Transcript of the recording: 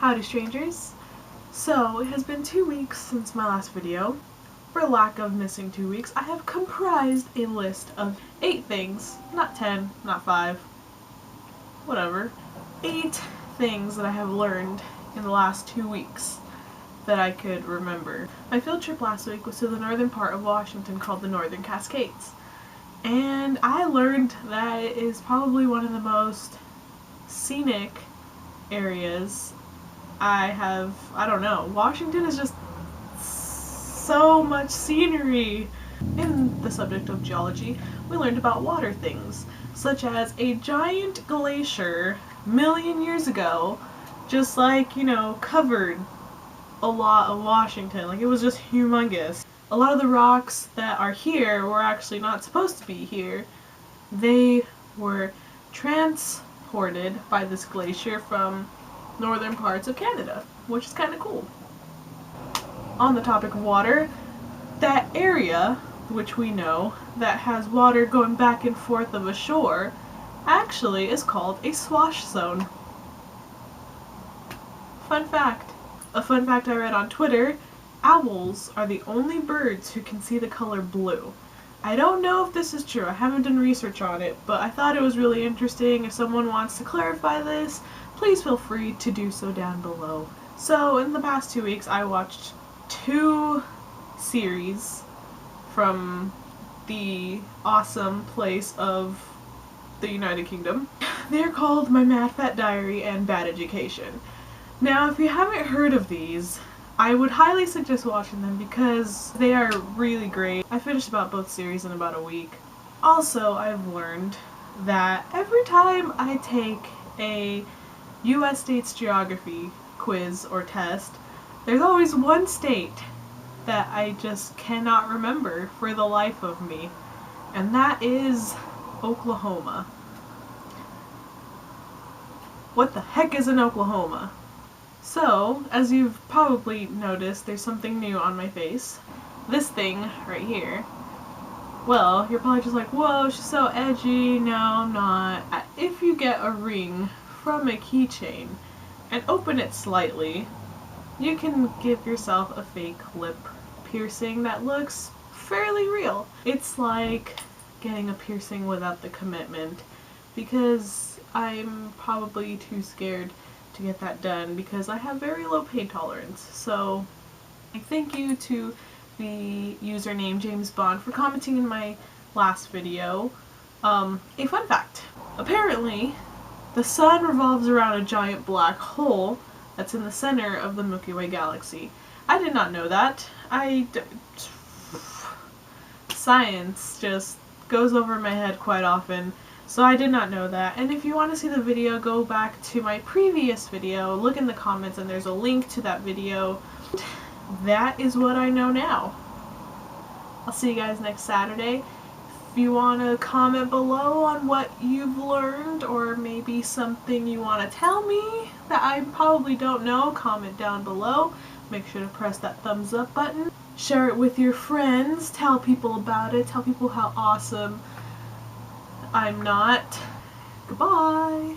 Howdy strangers! So, it has been 2 weeks since my last video. For lack of missing 2 weeks, I have comprised a list of 8 things, not 10, not 5, whatever. 8 things that I have learned in the last 2 weeks that I could remember. My field trip last week was to the northern part of Washington called the Northern Cascades. And I learned that it is probably one of the most scenic areas I don't know. Washington is just so much scenery. In the subject of geology, we learned about water things, such as a giant glacier a million years ago, just like, covered a lot of Washington. Like, it was just humongous. A lot of the rocks that are here were actually not supposed to be here. They were transported by this glacier from northern parts of Canada, which is kind of cool. On the topic of water, that area, which we know, that has water going back and forth of a shore, actually is called a swash zone. Fun fact. A fun fact I read on Twitter, owls are the only birds who can see the color blue. I don't know if this is true, I haven't done research on it, but I thought it was really interesting. If someone wants to clarify this, please feel free to do so down below. So, in the past 2 weeks, I watched 2 series from the awesome place of the United Kingdom. They're called My Mad Fat Diary and Bad Education. Now, if you haven't heard of these, I would highly suggest watching them because they are really great. I finished about both series in about a week. Also, I've learned that every time I take a U.S. states geography quiz or test, there's always one state that I just cannot remember for the life of me, and that is Oklahoma. What the heck is in Oklahoma? So, as you've probably noticed, there's something new on my face. This thing right here. Well, you're probably just like, whoa, she's so edgy. No, I'm not. If you get a ring from a keychain and open it slightly, you can give yourself a fake lip piercing that looks fairly real. It's like getting a piercing without the commitment, because I'm probably too scared to get that done because I have very low pain tolerance. So thank you to the username James Bond for commenting in my last video. A fun fact. Apparently, the sun revolves around a giant black hole that's in the center of the Milky Way galaxy. I did not know that. Science just goes over my head quite often, so I did not know that. And if you want to see the video, go back to my previous video, look in the comments, and there's a link to that video. That is what I know now. I'll see you guys next Saturday. If you want to comment below on what you've learned, or maybe something you want to tell me that I probably don't know, comment down below. Make sure to press that thumbs up button. Share it with your friends. Tell people about it. Tell people how awesome I'm not. Goodbye.